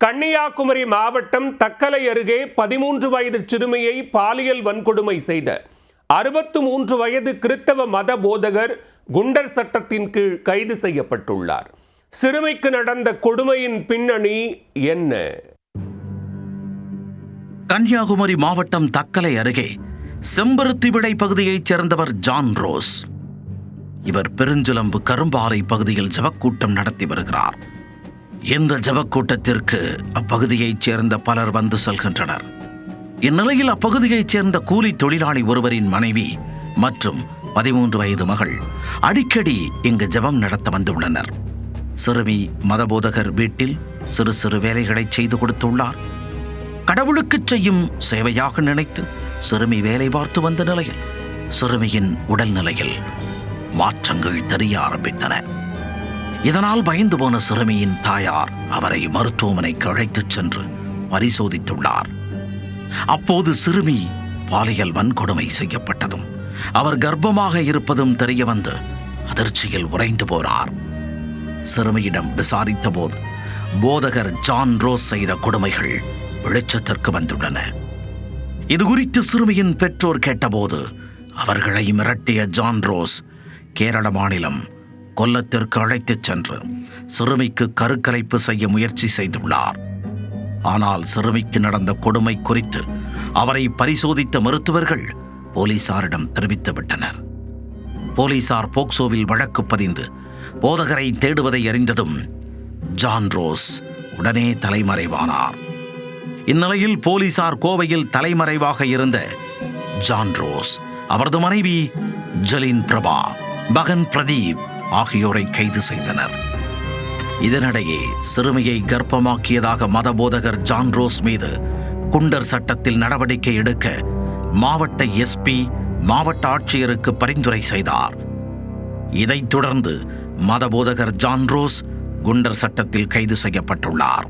கன்னியாகுமரி மாவட்டம் தக்கலை அருகே 13 வயது சிறுமியை பாலியல் வன்கொடுமை செய்த 63 வயது கிறித்தவ மத போதகர் குண்டர் சட்டத்தின் கீழ் கைது செய்யப்பட்டுள்ளார். சிறுமிக்கு நடந்த கொடுமையின் பின்னணி என்ன? கன்னியாகுமரி மாவட்டம் தக்கலை அருகே செம்பருத்திவிடை பகுதியைச் சேர்ந்தவர் ஜான் ரோஸ். இவர் பெருஞ்சிலம்பு கரும்பாறை பகுதியில் ஜபக்கூட்டம் நடத்தி வருகிறார். இந்த ஜபக்கூட்டத்திற்கு அப்பகுதியைச் சேர்ந்த பலர் வந்து செல்கின்றனர். இந்நிலையில் அப்பகுதியைச் சேர்ந்த கூலி தொழிலாளி ஒருவரின் மனைவி மற்றும் 13 வயது மகள் அடிக்கடி இங்கு ஜபம் நடத்த வந்துள்ளனர். சிறுமி மதபோதகர் வீட்டில் சிறு சிறு வேலைகளை செய்து கொடுத்துள்ளார். கடவுளுக்கு செய்யும் சேவையாக நினைத்து சிறுமி வேலை பார்த்து வந்த நிலையில் சிறுமியின் உடல்நிலையில் மாற்றங்கள் தெரிய ஆரம்பித்தன. இதனால் பயந்து போன சிறுமியின் தாயார் அவரை மருத்துவமனைக்கு அழைத்துச் சென்று பரிசோதித்துள்ளார். அப்போது சிறுமி பாலியல் வன்கொடுமை செய்யப்பட்டதும் அவர் கர்ப்பமாக இருப்பதும் தெரிய வந்து அதிர்ச்சியில் உறைந்து போனார். சிறுமியிடம் விசாரித்த போது போதகர் ஜான் ரோஸ் செய்த கொடுமைகள் வெளிச்சத்திற்கு வந்துள்ளன. இதுகுறித்து சிறுமியின் பெற்றோர் கேட்டபோது அவர்களை மிரட்டிய ஜான் ரோஸ் கேரள மாநிலம் கொல்லத்திற்கு அழைத்துச் சென்று சிறுமிக்கு கருக்கலைப்பு செய்ய முயற்சி செய்துள்ளார். ஆனால் சிறுமிக்கு நடந்த கொடுமை குறித்து அவரை பரிசோதித்த மருத்துவர்கள் போலீசாரிடம் தெரிவித்துவிட்டனர். போலீசார் போக்சோவில் வழக்கு பதிந்து போதகரை தேடுவதை அறிந்ததும் ஜான் ரோஸ் உடனே தலைமறைவானார். இந்நிலையில் போலீசார் கோவையில் தலைமறைவாக இருந்த ஜான் ரோஸ், அவரது மனைவி ஜலின் பிரபா, மகன் பிரதீப் ஆகியோரை கைது செய்தனர். இதனிடையே சிறுமியை கர்ப்பமாக்கியதாக மதபோதகர் ஜான் ரோஸ் மீது குண்டர் சட்டத்தில் நடவடிக்கை எடுக்க மாவட்ட எஸ்பி மாவட்ட ஆட்சியருக்கு பரிந்துரை செய்தார். இதைத் தொடர்ந்து மதபோதகர் ஜான் ரோஸ் குண்டர் சட்டத்தில் கைது செய்யப்பட்டுள்ளார்.